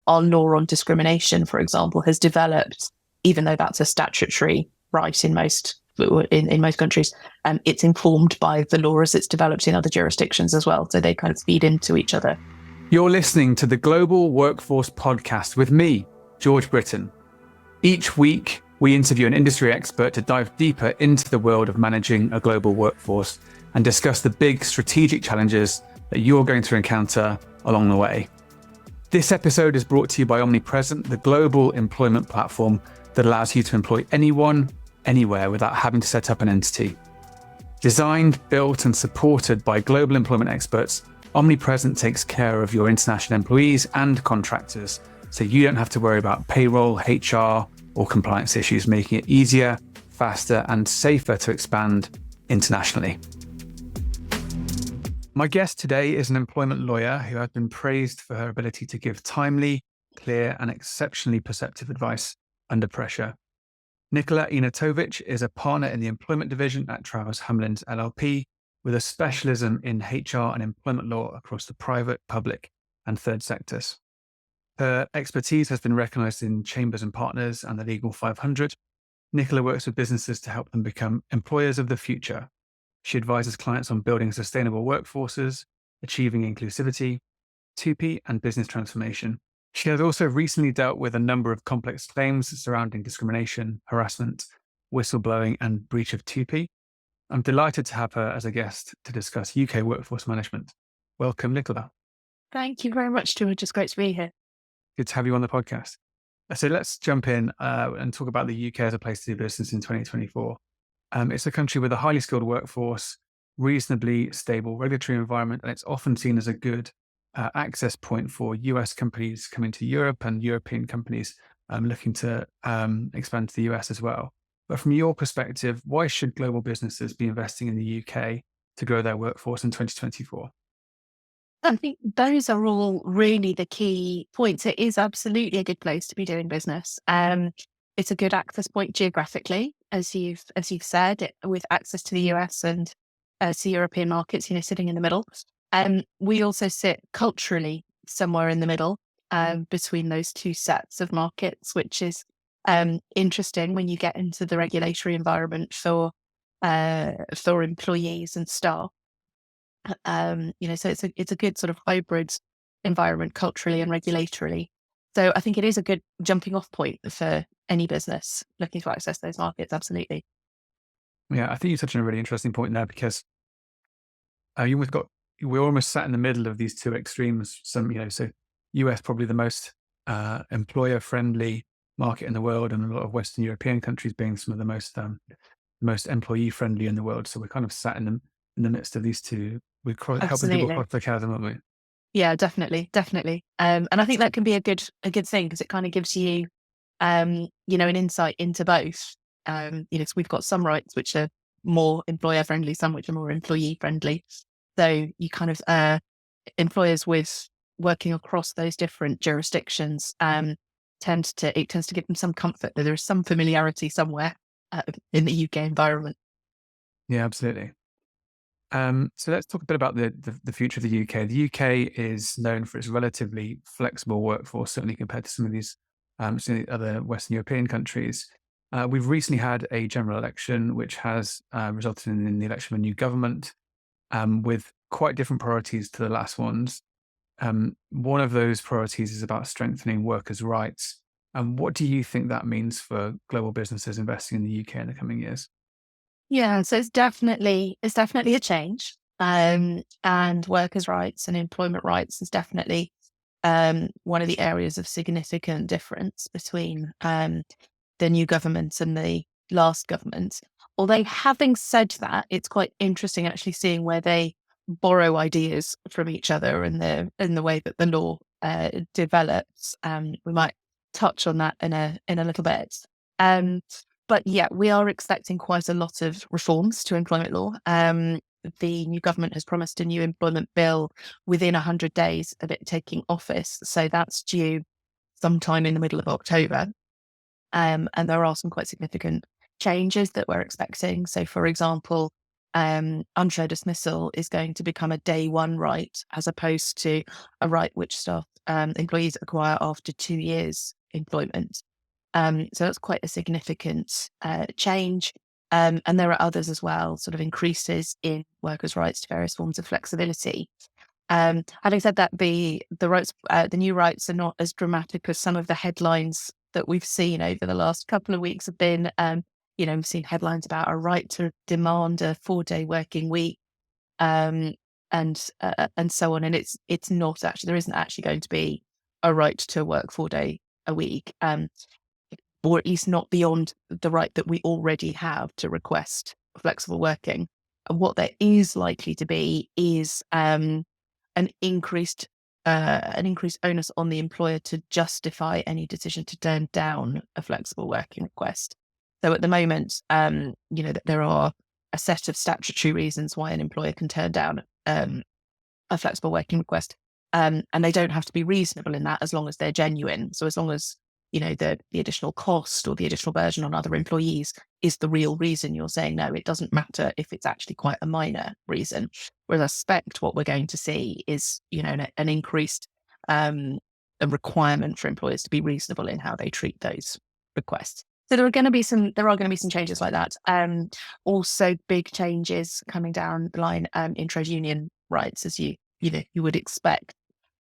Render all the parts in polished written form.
our law on discrimination, for example, has developed, even though that's a statutory right in most countries, it's informed by the law as it's developed in other jurisdictions as well. So they kind of feed into each other. You're listening to the Global Workforce Podcast with me, George Britton. Each week, we interview an industry expert to dive deeper into the world of managing a global workforce and discuss the big strategic challenges that you're going to encounter along the way. This episode is brought to you by Omnipresent, the global employment platform that allows you to employ anyone, anywhere without having to set up an entity. Designed, built, and supported by global employment experts, Omnipresent takes care of your international employees and contractors, so you don't have to worry about payroll, HR, or compliance issues, making it easier, faster, and safer to expand internationally. My guest today is an employment lawyer who has been praised for her ability to give timely, clear, and exceptionally perceptive advice under pressure. Nicola Ihnatowicz is a partner in the employment division at Trowers Hamlins LLP, with a specialism in HR and employment law across the private, public, and third sectors. Her expertise has been recognised in Chambers and Partners and the Legal 500. Nicola works with businesses to help them become employers of the future. She advises clients on building sustainable workforces, achieving inclusivity, TUPE, and business transformation. She has also recently dealt with a number of complex claims surrounding discrimination, harassment, whistleblowing, and breach of TUPE. I'm delighted to have her as a guest to discuss UK workforce management. Welcome, Nicola. Thank you very much, George. It's great to be here. Good to have you on the podcast. So let's jump in and talk about the UK as a place to do business in 2024. It's a country with a highly skilled workforce, reasonably stable regulatory environment, and it's often seen as a good access point for US companies coming to Europe and European companies looking to expand to the US as well. But from your perspective, why should global businesses be investing in the UK to grow their workforce in 2024? I think those are all really the key points. It is absolutely a good place to be doing business. It's a good access point geographically, as you've said, with access to the US and to European markets, sitting in the middle. We also sit culturally somewhere in the middle between those two sets of markets, which is interesting when you get into the regulatory environment for employees and staff. So it's a good sort of hybrid environment culturally and regulatorily. So I think it is a good jumping off point for any business looking to access those markets. Absolutely. Yeah, I think you touched on a really interesting point there, because we're almost sat in the middle of these two extremes. So US probably the most employer friendly market in the world, and a lot of Western European countries being some of the most employee friendly in the world. So we're kind of sat in the midst of these two. We're helping people cross the chasm, aren't we? Yeah, definitely. And I think that can be a good thing, because it kind of gives you, an insight into both. So we've got some rights which are more employer friendly, some which are more employee friendly. So you kind of employers with working across those different jurisdictions tends to give them some comfort that there is some familiarity somewhere in the UK environment. Yeah, absolutely. So let's talk a bit about the future of the UK. The UK is known for its relatively flexible workforce, certainly compared to some of these other Western European countries. We've recently had a general election, which has resulted in the election of a new government with quite different priorities to the last ones. One of those priorities is about strengthening workers' rights. What do you think that means for global businesses investing in the UK in the coming years? Yeah, so it's definitely a change, and workers' rights and employment rights is definitely one of the areas of significant difference between the new government and the last government. Although, having said that, it's quite interesting actually seeing where they borrow ideas from each other and the way that the law develops. We might touch on that in a little bit. But yeah, we are expecting quite a lot of reforms to employment law. The new government has promised a new employment bill within 100 days of it taking office. So that's due sometime in the middle of October. And there are some quite significant changes that we're expecting. So, for example, unfair dismissal is going to become a day one right, as opposed to a right which staff employees acquire after 2 years employment. So that's quite a significant change. And there are others as well, sort of increases in workers' rights to various forms of flexibility. Having said that, the rights, the new rights are not as dramatic as some of the headlines that we've seen over the last couple of weeks have been. We've seen headlines about a right to demand a 4-day working week, um, and so on. And it's not actually, there isn't actually going to be a right to work 4-day a week, or at least not beyond the right that we already have to request flexible working. And what there is likely to be is an increased onus on the employer to justify any decision to turn down a flexible working request. So at the moment, there are a set of statutory reasons why an employer can turn down a flexible working request, and they don't have to be reasonable in that, as long as they're genuine. So as long as the additional cost or the additional burden on other employees is the real reason you're saying no, it doesn't matter if it's actually quite a minor reason. Whereas I suspect what we're going to see is an increased a requirement for employers to be reasonable in how they treat those requests. So there are going to be some changes like that. Also big changes coming down the line in trade union rights, as you would expect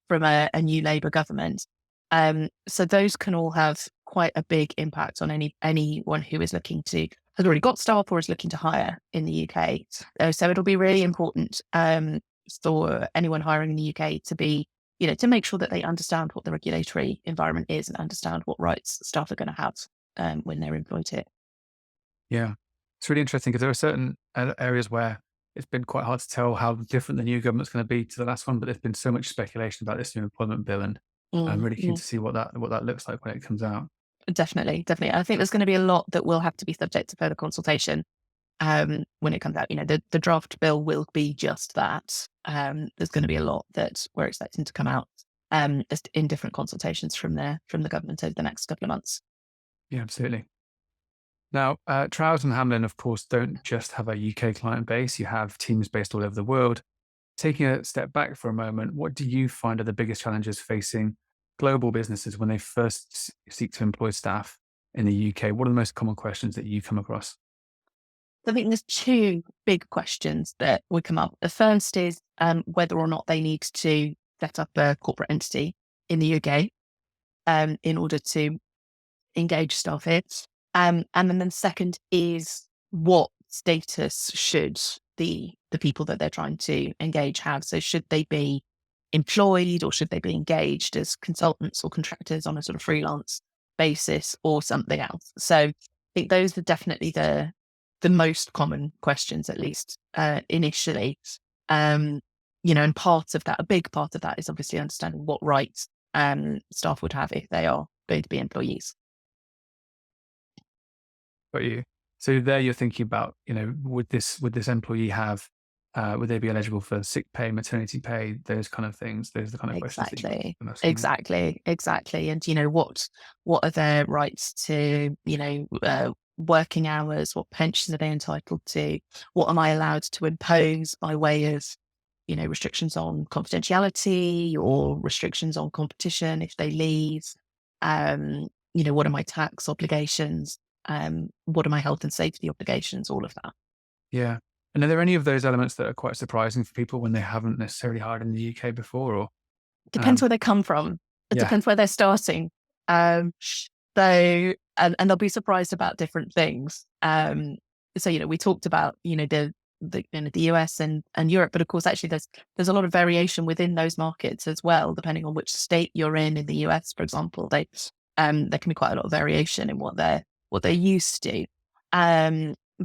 from a new Labour government. So those can all have quite a big impact on anyone who is has already got staff or is looking to hire in the UK. So it'll be really important for anyone hiring in the UK to be, to make sure that they understand what the regulatory environment is and understand what rights staff are going to have when they're employed here. Yeah, it's really interesting because there are certain areas where it's been quite hard to tell how different the new government's going to be to the last one, but there's been so much speculation about this new employment bill, and I'm really keen to see what that looks like when it comes out. Definitely. I think there's going to be a lot that will have to be subject to further consultation when it comes out. The draft bill will be just that. There's going to be a lot that we're expecting to come out just in different consultations from the government over the next couple of months. Yeah, absolutely. Now, Trowers and Hamlin, of course, don't just have a UK client base. You have teams based all over the world. Taking a step back for a moment, what do you find are the biggest challenges facing global businesses when they first seek to employ staff in the UK? What are the most common questions that you come across? I think there's two big questions that would come up. The first is whether or not they need to set up a corporate entity in the UK in order to engage staff here. And then the second is, what status should the people that they're trying to engage have? So should they be employed, or should they be engaged as consultants or contractors on a sort of freelance basis, or something else? So I think those are definitely the most common questions, at least initially. And a big part of that is obviously understanding what rights staff would have if they are going to be employees. Got you. So there you're thinking about, would this employee have, would they be eligible for sick pay, maternity pay, those kind of things? Those are the kind of questions that you're asking. Exactly. And what are their rights to, working hours? What pensions are they entitled to? What am I allowed to impose by way of, restrictions on confidentiality or restrictions on competition if they leave? What are my tax obligations? What are my health and safety obligations? All of that. Yeah. And are there any of those elements that are quite surprising for people when they haven't necessarily hired in the UK before? Or depends where they come from. It depends where they're starting. And they'll be surprised about different things. So we talked about the US and Europe, but of course actually there's a lot of variation within those markets as well, depending on which state you're in the US, for example. There can be quite a lot of variation in what they're used to.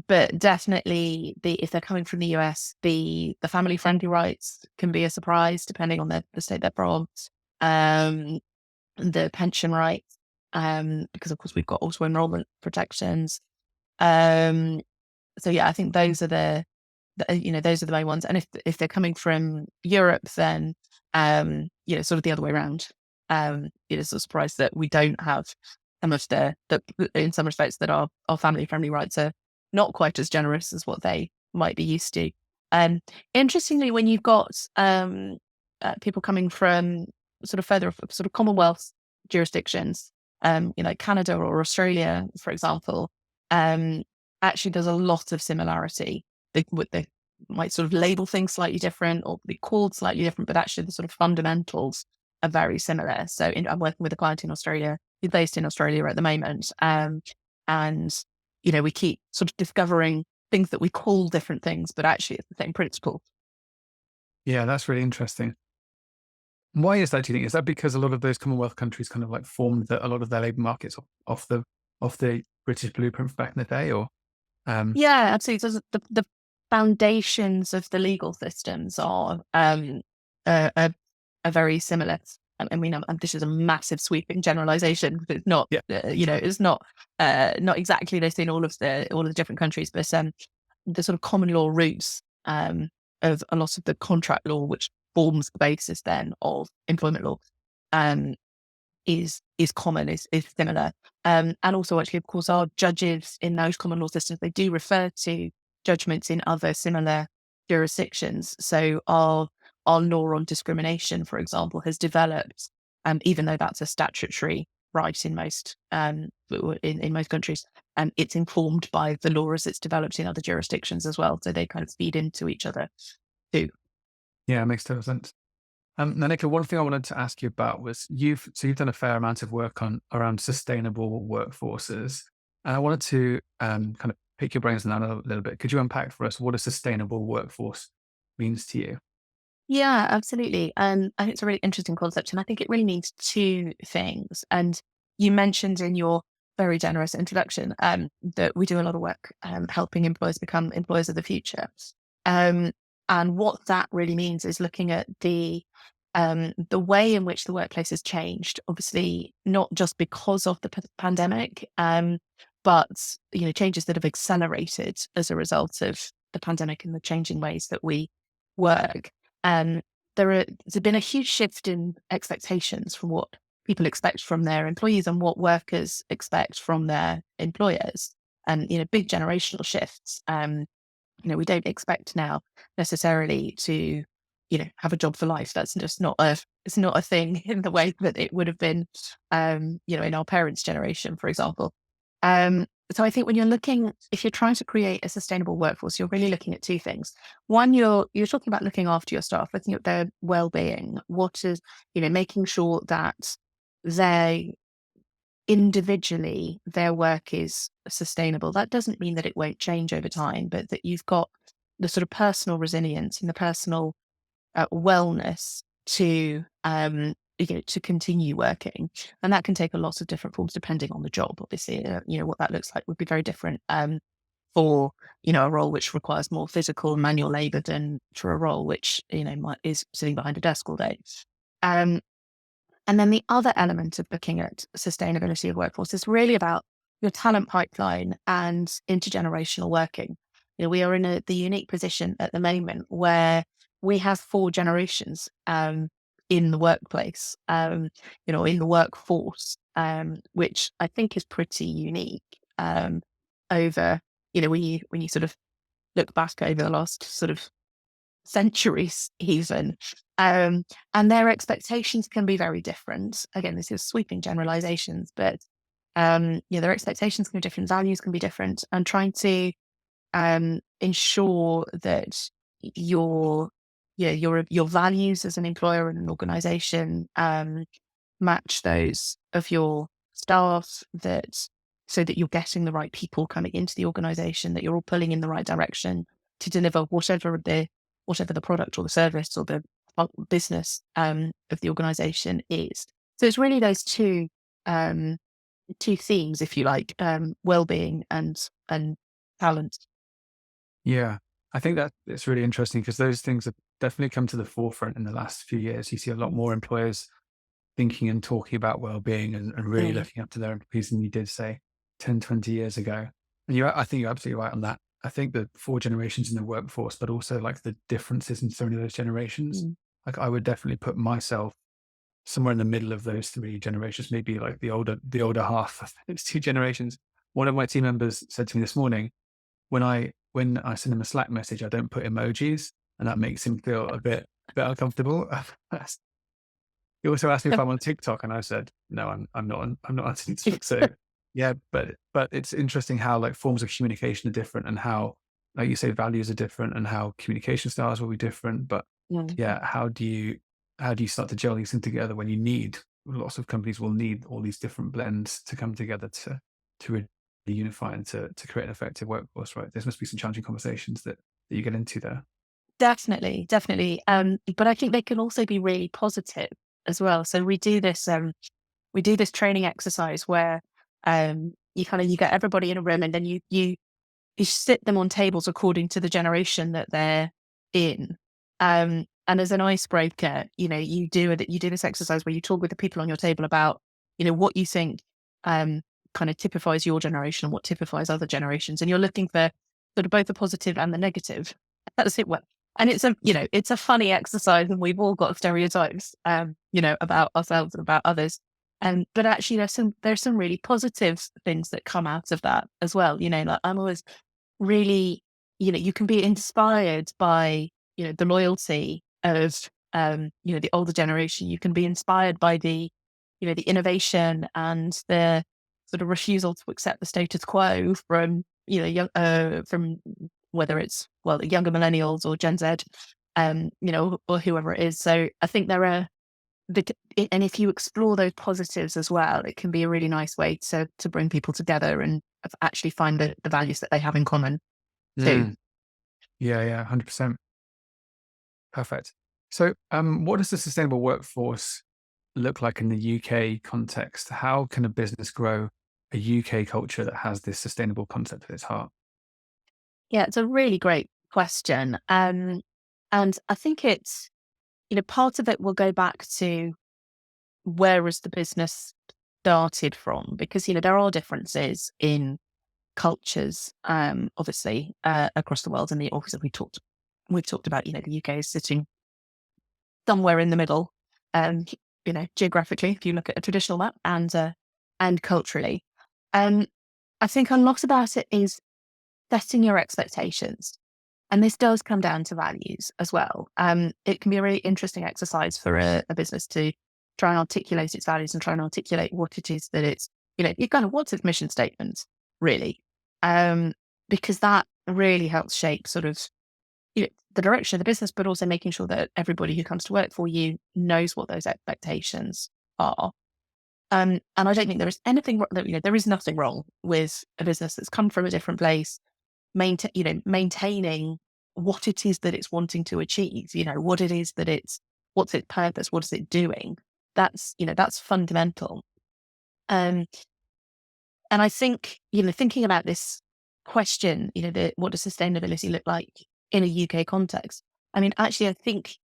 But definitely if they're coming from the US, the family friendly rights can be a surprise depending on the state they're from. The pension rights, because of course we've got auto enrollment protections. So yeah, I think those are the main ones. And if they're coming from Europe, then sort of the other way around. It's a surprise that we don't have some of in some respects that our family friendly rights are not quite as generous as what they might be used to. Um, Interestingly, when you've got people coming from sort of further sort of Commonwealth jurisdictions, Canada or Australia, for example, um, actually there's a lot of similarity. They might sort of label things slightly different or be called slightly different, but actually the sort of fundamentals are very similar. So I'm working with a client in Australia who's based in Australia at the moment, and we keep sort of discovering things that we call different things, but actually it's the same principle. Yeah, that's really interesting. Why is that, do you think? Is that because a lot of those Commonwealth countries kind of like formed a lot of their labour markets off the British blueprint from back in the day, or Yeah, absolutely. So the foundations of the legal systems are very similar. I mean, this is a massive sweeping generalization. It's not, yeah, it's not exactly this in all of the different countries, but the sort of common law roots of a lot of the contract law, which forms the basis then of employment law, um, is common, is similar. And also, actually, of course, our judges in those common law systems, they do refer to judgments in other similar jurisdictions. So our law on discrimination, for example, has developed, even though that's a statutory right in most in most countries, and it's informed by the law as it's developed in other jurisdictions as well. So they kind of feed into each other too. yeah, it makes total sense. Now, Nicola, one thing I wanted to ask you about was you've done a fair amount of work on around sustainable workforces, and I wanted to kind of pick your brains on that a little bit. Could you unpack for us what a sustainable workforce means to you? Yeah, absolutely. I think it's a really interesting concept, and I think it really means two things. And you mentioned in your very generous introduction that we do a lot of work helping employers become employers of the future. Um, and what that really means is looking at the way in which the workplace has changed. Obviously, not just because of the pandemic, but changes that have accelerated as a result of the pandemic and the changing ways that we work. um, there's been a huge shift in expectations from what people expect from their employees and what workers expect from their employers, and big generational shifts. We don't expect now necessarily to have a job for life. That's just not a it's not a thing in the way that it would have been, in our parents' generation, for example. So I think when if you're trying to create a sustainable workforce, you're really looking at two things. One, you're talking about looking after your staff, looking at their well-being. What is, making sure that they individually their work is sustainable. That doesn't mean that it won't change over time, but that you've got the sort of personal resilience and the personal wellness to continue working. And that can take a lot of different forms depending on the job. Obviously, what that looks like would be very different for a role which requires more physical manual labor than for a role which is sitting behind a desk all day. Um, and then the other element of looking at sustainability of workforce is really about your talent pipeline and intergenerational working. We are in the unique position at the moment where we have four generations in the workplace, in the workforce, which I think is pretty unique. Over, when you sort of look back over the last sort of centuries even. And their expectations can be very different. Again, this is sweeping generalizations, but their expectations can be different, values can be different, and trying to ensure that your your values as an employer and an organization match those of your staff, that so that you're getting the right people coming into the organization, that you're all pulling in the right direction to deliver whatever the product or the service or the business of the organization is. So it's really those two themes, if you like, well-being and talent. Yeah, I think that it's really interesting because those things have definitely come to the forefront in the last few years. You see a lot more employers thinking and talking about well-being and really Mm, looking up to their employees than you did, say, 10, 20 years ago. And I think you're absolutely right on that. I think the four generations in the workforce, but also like the differences in so many of those generations. mm, Like I would definitely put myself somewhere in the middle of those three generations, maybe like the older half of those two generations. One of my team members said to me this morning, when I when I send him a Slack message, I don't put emojis, and that makes him feel a bit uncomfortable. He also asked me if I'm on TikTok, and I said, no, I'm not on TikTok. So yeah, but it's interesting how like forms of communication are different, and how, like you say, values are different, and how communication styles will be different. But Mm. yeah, how do you start to gel these things together when you need, lots of companies will need all these different blends to come together to really unify and to create an effective workforce, right? There must be some challenging conversations that you get into there. Definitely, definitely. But I think they can also be really positive as well. So we do this training exercise where you get everybody in a room, and then you sit them on tables according to the generation that they're in. And as an icebreaker, you do this exercise where you talk with the people on your table about, what you think um, kind of typifies your generation and what typifies other generations. And you're looking for sort of both the positive and the negative. That's it. Well, and it's a funny exercise, and we've all got stereotypes, about ourselves and about others. But actually, there's some really positive things that come out of that as well. Like I'm always really, you can be inspired by, the loyalty of, the older generation. You can be inspired by the innovation and the sort of refusal to accept the status quo from, from whether it's, well, the younger millennials or Gen Z, or whoever it is. So I think there are, and if you explore those positives as well, it can be a really nice way to bring people together and actually find the values that they have in common too. Mm. Yeah, 100%. Perfect. So, what does the sustainable workforce look like in the UK context? How can a business grow a UK culture that has this sustainable concept at its heart? Yeah, it's a really great question. And I think it's, part of it will go back to where has the business started from, because, there are differences in cultures, obviously, across the world. And the obviously we've talked about, the UK is sitting somewhere in the middle, um, geographically, if you look at a traditional map, and culturally. Um, I think a lot about it is setting your expectations. And this does come down to values as well. It can be a really interesting exercise for a business to try and articulate its values and try and articulate what it is that it's, you kind of what's its mission statement, really. Um, because that really helps shape sort of, the direction of the business, but also making sure that everybody who comes to work for you knows what those expectations are. And I don't think there is anything, there is nothing wrong with a business that's come from a different place, maintaining what it is that it's wanting to achieve, what it is that what's its purpose, what is it doing? That's fundamental. Um, and I think, thinking about this question, what does sustainability look like in a UK context? I mean, actually, I think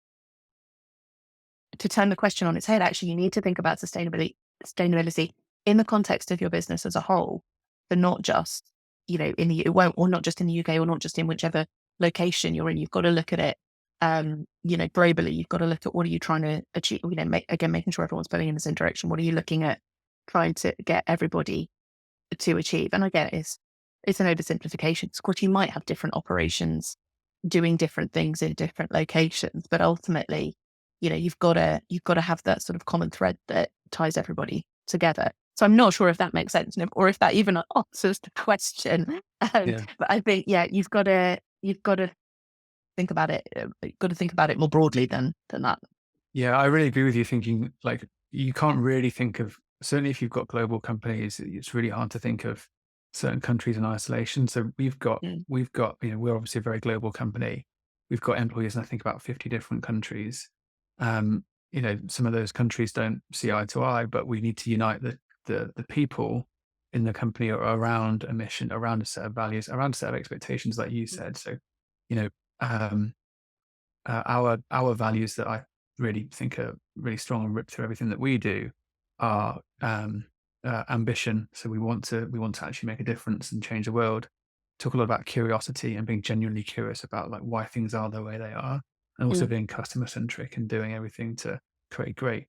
to turn the question on its head, actually, you need to think about sustainability in the context of your business as a whole, but not just, in the, well, or not just in the UK, or not just in whichever location you're in. You've got to look at it, globally. You've got to look at what are you trying to achieve, making sure everyone's pulling in the same direction. What are you looking at trying to get everybody to achieve? And again, it's an oversimplification. Of course, you might have different operations doing different things in different locations, but ultimately, you've got to have that sort of common thread that ties everybody together. So I'm not sure if that makes sense, or if that even answers the question. Yeah. But I think, yeah, you've got to think about it. You've got to think about it more broadly than that. Yeah, I really agree with you thinking like you can't really think of, certainly if you've got global companies, it's really hard to think of certain countries in isolation. So Mm, we're obviously a very global company. We've got employees in I think about 50 different countries. Some of those countries don't see eye to eye, but we need to unite the people in the company around a mission, around a set of values, around a set of expectations, like you said. So, you know, um, our values that I really think are really strong and rip through everything that we do are ambition. So we want to actually make a difference and change the world. Talk a lot about curiosity and being genuinely curious about like why things are the way they are, and also mm, being customer centric and doing everything to create great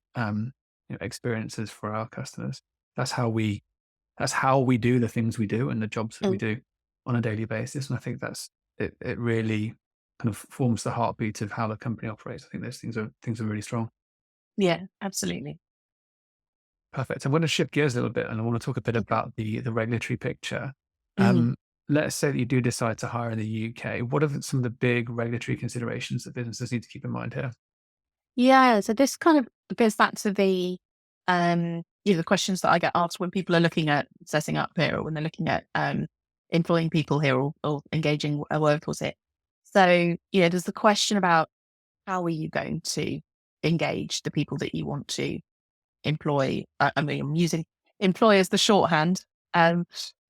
experiences for our customers. That's how we do the things we do and the jobs that we mm, do on a daily basis. And I think that's it really kind of forms the heartbeat of how the company operates. I think those things are really strong. Yeah, absolutely. Perfect. I'm going to shift gears a little bit, and I want to talk a bit Okay. about the regulatory picture. Mhm. Let's say that you do decide to hire in the UK. What are some of the big regulatory considerations that businesses need to keep in mind here? Yeah, so this kind of goes back to the questions that I get asked when people are looking at setting up here, or when they're looking at employing people here, or engaging a workforce here. So, there's the question about how are you going to engage the people that you want to employ. I mean, I'm using employ as the shorthand.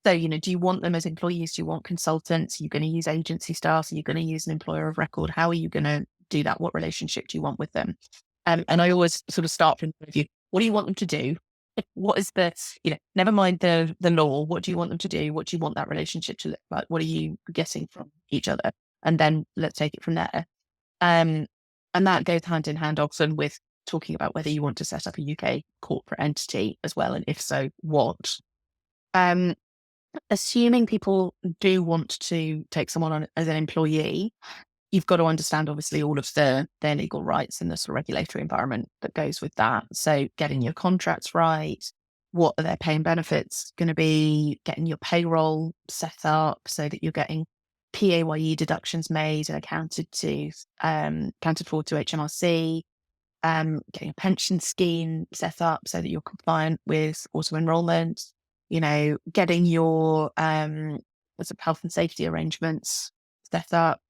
So, do you want them as employees? Do you want consultants? Are you going to use agency staff? Are you going to use an employer of record? How are you going to do that? What relationship do you want with them? And I always sort of start from the point of view, what do you want them to do? What is never mind the law, what do you want them to do? What do you want that relationship to look like? What are you getting from each other? And then let's take it from there. Um, and that goes hand in hand often with talking about whether you want to set up a UK corporate entity as well, and if so, what. Um, Assuming people do want to take someone on as an employee, you've got to understand obviously all of their legal rights and the sort of regulatory environment that goes with that. So getting your contracts right, what are their pay and benefits going to be, getting your payroll set up so that you're getting PAYE deductions made and accounted for to HMRC, getting a pension scheme set up so that you're compliant with auto enrollment, getting your sort of health and safety arrangements set up,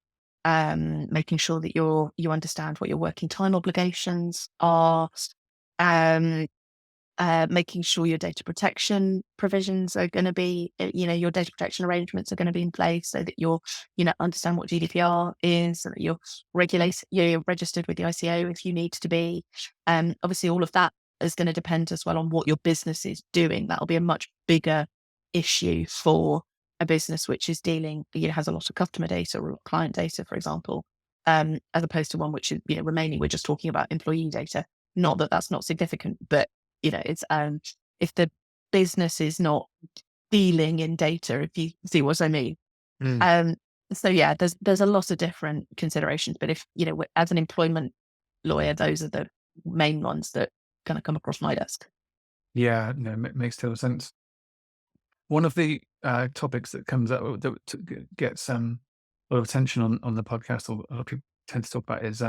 making sure that you understand what your working time obligations are, um, making sure your data protection provisions are going to be, your data protection arrangements are going to be in place so that understand what GDPR is, so that you're registered with the ICO if you need to be. Obviously, all of that is going to depend as well on what your business is doing. That'll be a much bigger issue for a business which is has a lot of customer data or client data, for example, as opposed to one which is, remaining, we're just talking about employee data. Not that that's not significant, but it's if the business is not dealing in data, if you see what I mean. Mm. Um, so yeah, there's a lot of different considerations, but if as an employment lawyer, those are the main ones that kind of come across my desk. Yeah, no, makes total sense. One of the topics that comes up that gets a lot of attention on the podcast, or a lot of people tend to talk about, is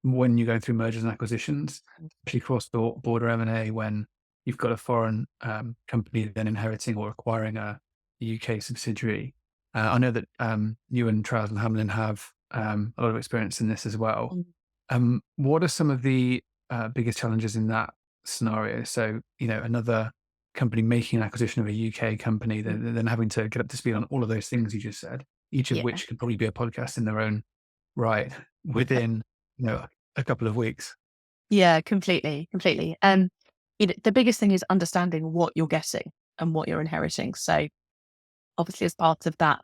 when you're going through mergers and acquisitions, especially cross-border M&A, when you've got a foreign company then inheriting or acquiring a UK subsidiary. I know that you and Trowers Hamlin have a lot of experience in this as well. What are some of the biggest challenges in that scenario? So, another company making an acquisition of a UK company, then having to get up to speed on all of those things you just said, each of Yeah. which could probably be a podcast in their own right within, a couple of weeks. Yeah, completely, completely. The biggest thing is understanding what you're getting and what you're inheriting. So obviously, as part of that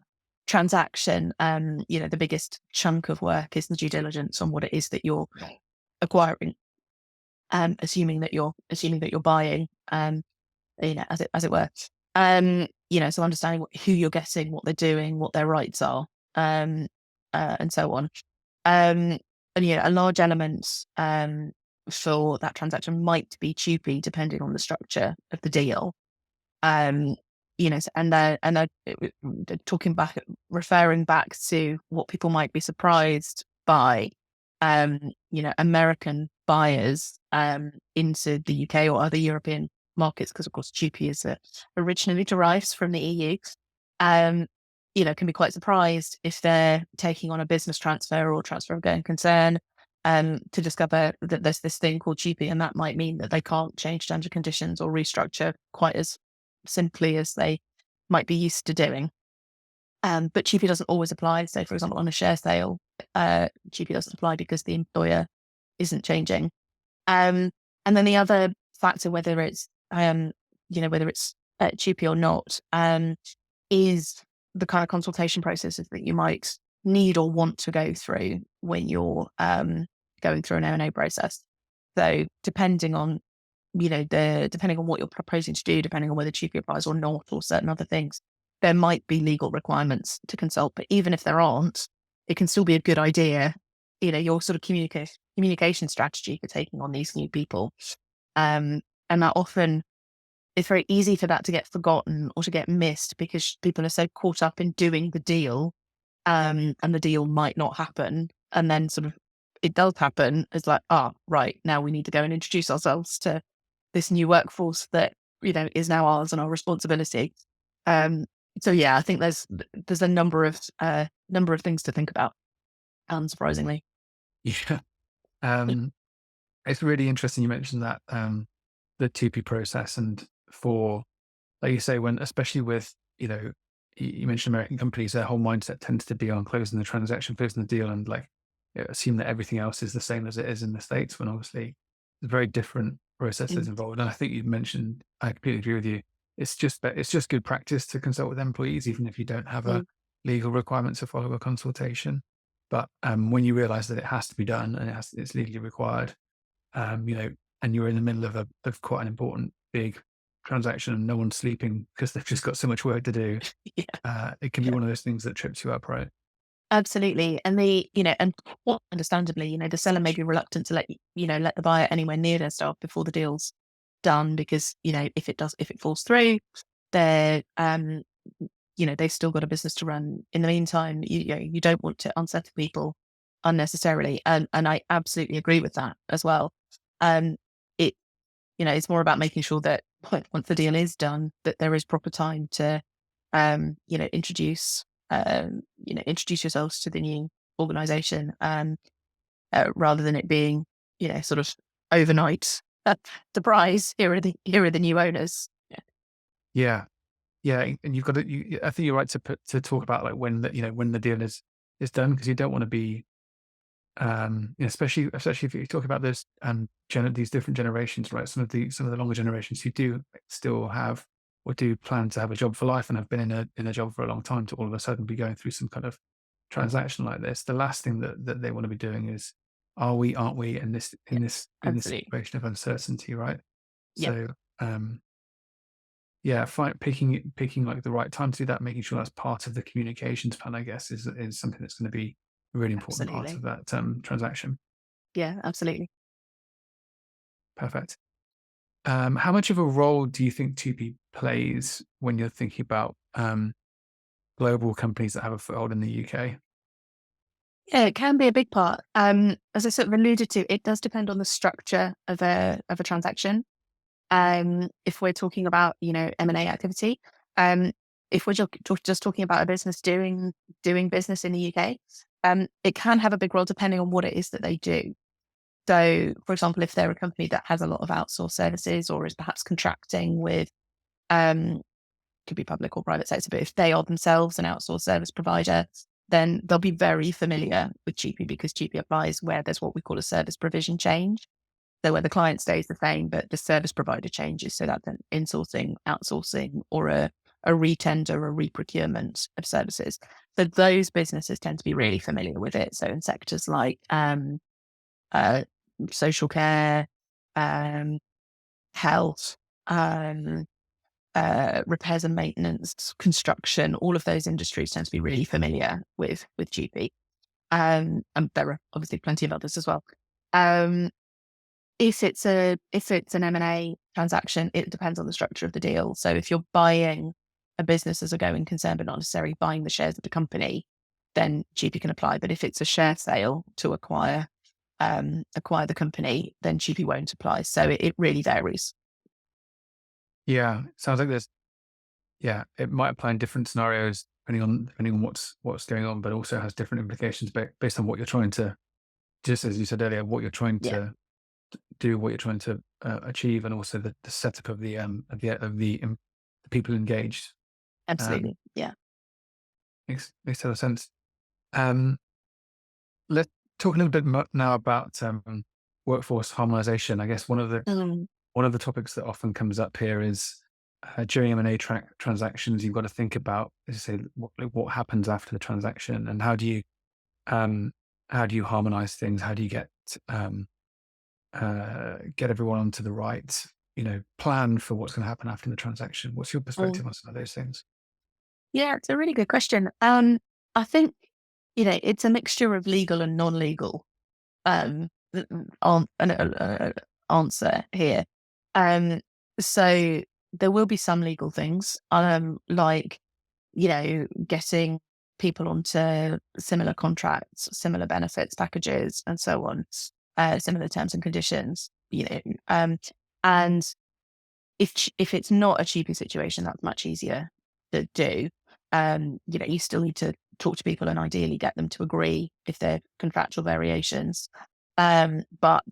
transaction, the biggest chunk of work is the due diligence on what it is that you're acquiring, assuming that you're buying, as it were. So understanding who you're getting, what they're doing, what their rights are, and so on. Um, and a large element for that transaction might be TUPE, depending on the structure of the deal. Talking back, referring back to what people might be surprised by, American buyers into the UK or other European markets, because of course TUPE is originally derived from the EU. Um, can be quite surprised if they're taking on a business transfer or transfer of going concern, to discover that there's this thing called TUPE, and that might mean that they can't change terms and conditions or restructure quite as simply as they might be used to doing. But TUPE doesn't always apply. So, for example, on a share sale, TUPE doesn't apply because the employer isn't changing. Um, and then the other factor, whether it's TUPE or not, is the kind of consultation processes that you might need or want to go through when you're going through an M&A process. So, depending on depending on what you're proposing to do, depending on whether TUPE applies or not, or certain other things, there might be legal requirements to consult, but even if there aren't, it can still be a good idea, your sort of communication strategy for taking on these new people. And that often, it's very easy for that to get forgotten or to get missed because people are so caught up in doing the deal, and the deal might not happen. And then sort of it does happen. It's like, right, now we need to go and introduce ourselves to this new workforce that, is now ours and our responsibility. Um, so yeah, I think there's a number of things to think about, unsurprisingly. Yeah. Um, it's really interesting you mentioned that, the TUPE process, and for, like you say, when, especially with, you mentioned American companies, their whole mindset tends to be on closing the transaction, closing the deal, and like, assume that everything else is the same as it is in the States, when obviously there's very different processes Mm, involved. And I think you mentioned, I completely agree with you. It's just good practice to consult with employees, even if you don't have a mm, legal requirement to follow a consultation. But when you realize that it has to be done and it's legally required, um, you know, and you're in the middle of quite an important big transaction and no one's sleeping because they've just got so much work to do, yeah, it can be yeah. one of those things that trips you up, right? Absolutely. And and understandably, the seller may be reluctant to let the buyer anywhere near their staff before the deal's done because, if it falls through, they're, they've still got a business to run. In the meantime, you don't want to unsettle people unnecessarily. And I absolutely agree with that as well. Um, it, it's more about making sure that once the deal is done, that there is proper time to, introduce yourselves to the new organization, rather than it being, sort of overnight surprise. Here are the new owners. Yeah. Yeah, yeah, and you've got to. I think you're right to talk about like when when the deal is done, because you don't want to be, especially if you talk about this, these different generations, right? Some of the longer generations who do still have or do plan to have a job for life and have been in a job for a long time, to all of a sudden be going through some kind of transaction like this. The last thing that they want to be doing is, are we, aren't we, in this Yeah. Absolutely. situation of uncertainty, right? Yeah. So, yeah, picking like the right time to do that, making sure that's part of the communications plan, I guess, is something that's going to be a really important part of Absolutely. that transaction. Yeah. Absolutely. Perfect. How much of a role do you think TUPE plays when you're thinking about global companies that have a foothold in the UK? Yeah, it can be a big part. As I sort of alluded to, it does depend on the structure of a transaction. If we're talking about, M&A activity, um, if we're just talking about a business doing business in the UK, it can have a big role depending on what it is that they do. So, for example, if they're a company that has a lot of outsourced services or is perhaps contracting with, um, could be public or private sector, but if they are themselves an outsourced service provider, then they'll be very familiar with GP because GP applies where there's what we call a service provision change. So where the client stays the same, but the service provider changes. So that's an insourcing, outsourcing, or a retender, a reprocurement of services. So those businesses tend to be really familiar with it. So in sectors like uh, social care, um, health, um, repairs and maintenance, construction, all of those industries tend to be really familiar with GP. And there are obviously plenty of others as well. Um, if it's an M&A transaction, it depends on the structure of the deal. So if you're buying a business as a going concern, but not necessarily buying the shares of the company, then GP can apply. But if it's a share sale to acquire the company, then GP won't apply. So it really varies. Yeah, sounds like yeah, it might apply in different scenarios depending on what's going on, but also has different implications based on what you're trying to, just as you said earlier, what you're trying Yeah, to do, what you're trying to achieve, and also the setup of the people engaged. Um, absolutely. Yeah. makes total sense. Um, let's talk a little bit now about workforce harmonization. I guess one of the topics that often comes up here is, during M&A transactions, you've got to think about, as I say, what happens after the transaction, and um, how do you harmonize things? How do you um, get everyone onto the right, plan for what's going to happen after the transaction? What's your Mm. perspective on some of those things? Yeah, it's a really good question. I think, it's a mixture of legal and non-legal um answer here. Um, so there will be some legal things, like, getting people onto similar contracts, similar benefits packages, and so on, similar terms and conditions, and if it's not a cheapy situation, that's much easier to do. You still need to talk to people and ideally get them to agree if they're contractual variations. But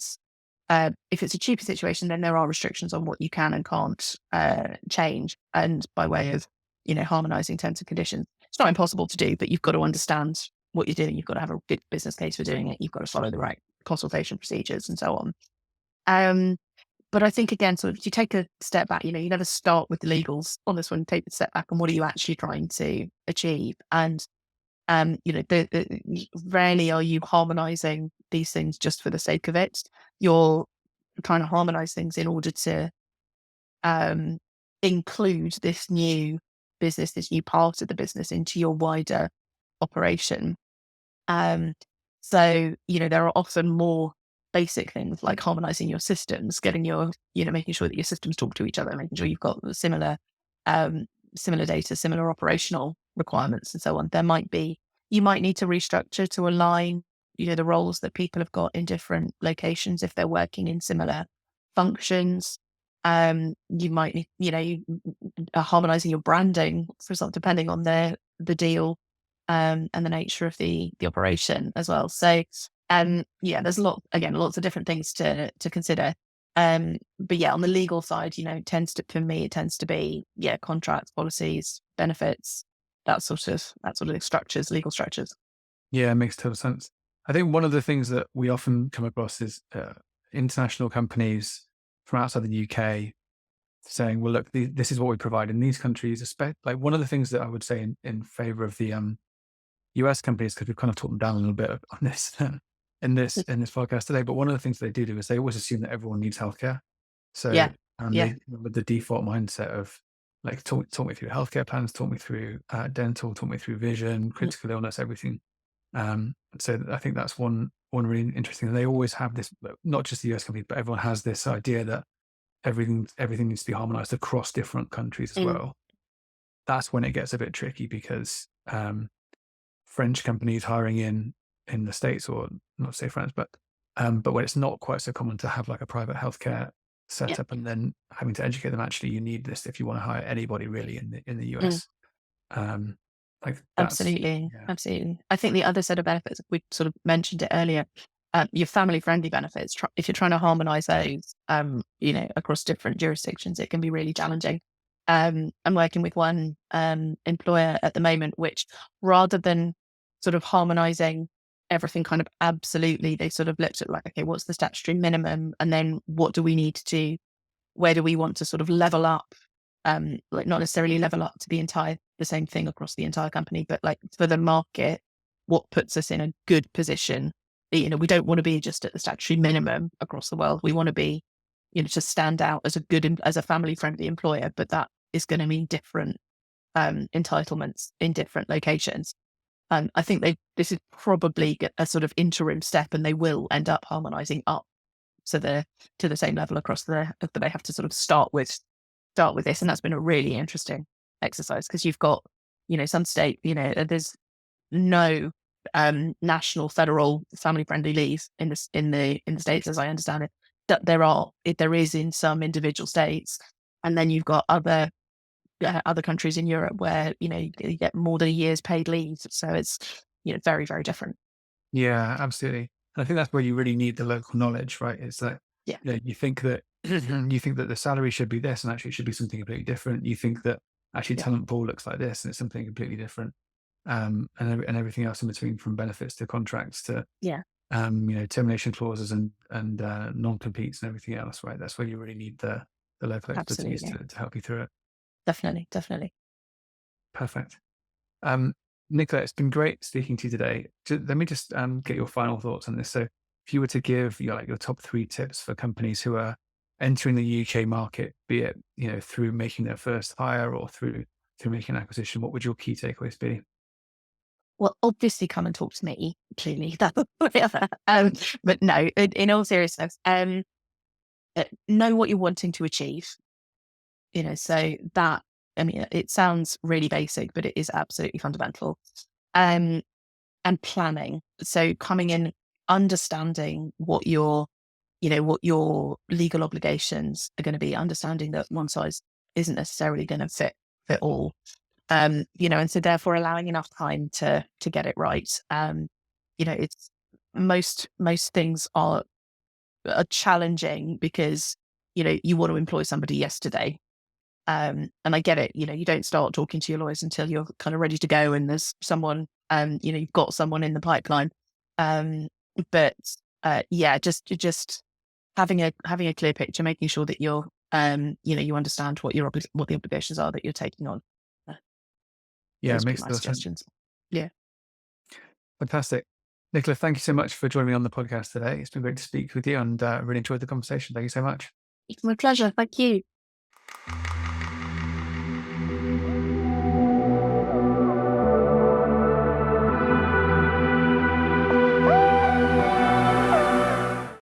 if it's a cheaper situation, then there are restrictions on what you can and can't change. And by way of, harmonizing terms and conditions, it's not impossible to do, but you've got to understand what you're doing. You've got to have a good business case for doing it. You've got to follow the right consultation procedures and so on. Um, but I think again, sort of, you take a step back, you never start with the legals on this one, take a step back and what are you actually trying to achieve? And, rarely are you harmonizing these things just for the sake of it. You're trying to harmonize things in order to um, include this new business, this new part of the business into your wider operation. Um, so, there are often more basic things like harmonizing your systems, getting making sure that your systems talk to each other, making sure you've got um, similar data, similar operational requirements and so on. You might need to restructure to align, the roles that people have got in different locations if they're working in similar functions. You might need, you are harmonizing your branding, for example, depending on the deal and the nature of the operation as well. So yeah, there's lots of different things to consider. But yeah, on the legal side, for me, it tends to be contracts, policies, benefits, that sort of structures, legal structures. Yeah, it makes total sense. I think one of the things that we often come across is international companies from outside the UK saying, well, look, this is what we provide in these countries. Like one of the things that I would say in favor of the US companies, because we've kind of talked them down a little bit on this in this podcast today, but one of the things they do is they always assume that everyone needs healthcare. So Yeah, yeah, they with the default mindset of like talk me through healthcare plans, talk me through dental, talk me through vision, mm, critical illness, everything. So I think that's one really interesting. And they always have this, not just the US companies, but everyone has this idea that everything needs to be harmonized across different countries as mm, well. That's when it gets a bit tricky because French companies hiring in the States, or not say France, but when it's not quite so common to have like a private healthcare yeah. setup and then having to educate them, actually, you need this if you want to hire anybody really in the Mm. US. Um, like that's, Absolutely. yeah, Absolutely. I think the other set of benefits, we sort of mentioned it earlier, your family friendly benefits, if you're trying to harmonize those, across different jurisdictions, it can be really challenging. I'm working with one employer at the moment, which rather than sort of harmonizing everything kind of absolutely, they sort of looked at like, okay, what's the statutory minimum? And then what do we need to do? Where do we want to sort of level up? Like not necessarily level up to the same thing across the entire company, but like for the market, what puts us in a good position? We don't want to be just at the statutory minimum across the world. We want to be, to stand out as as a family friendly employer, but that is going to mean different entitlements in different locations. I think this is probably a sort of interim step, and they will end up harmonizing up to the same level across but they have to sort of start with this. And that's been a really interesting exercise because you've got, some state, there's no national federal family friendly leave in the States, as I understand it. That there is in some individual states. And then you've got other countries in Europe where, you get more than a year's paid leave. So it's, very, very different. yeah, absolutely. And I think that's where you really need the local knowledge, right? It's that Yeah. you think that you think that the salary should be this, and actually it should be something completely different. You think that actually Yeah. talent pool looks like this, and it's something completely different. And everything else in between, from benefits to contracts to Yeah. termination clauses and non-competes and everything else, right? That's where you really need the local expertise Absolutely. to help you through it. Definitely. Definitely. Perfect. Um, Nicola, it's been great speaking to you today. Let me just get your final thoughts on this. So, if you were to give your top 3 tips for companies who are entering the UK market, be it through making their first hire or through through making an acquisition, what would your key takeaways be? Well, obviously, come and talk to me. Clearly, that's whatever. But no, in all seriousness, know what you're wanting to achieve. So that, I mean, it sounds really basic, but it is absolutely fundamental. Um, and planning. So coming in, understanding what what your legal obligations are going to be, understanding that one size isn't necessarily going to fit all. And so therefore allowing enough time to get it right. It's most things are challenging because you want to employ somebody yesterday. And I get it. You don't start talking to your lawyers until you're kind of ready to go and there's someone, you've got someone in the pipeline. But yeah, just having a clear picture, making sure that you understand what what the obligations are that you're taking on. Uh, Yeah, it those would be makes my a lot of sense. suggestions. Yeah, Fantastic. Nicola, thank you so much for joining me on the podcast today. It's been great to speak with you and really enjoyed the conversation. Thank you so much. it's my pleasure. Thank you.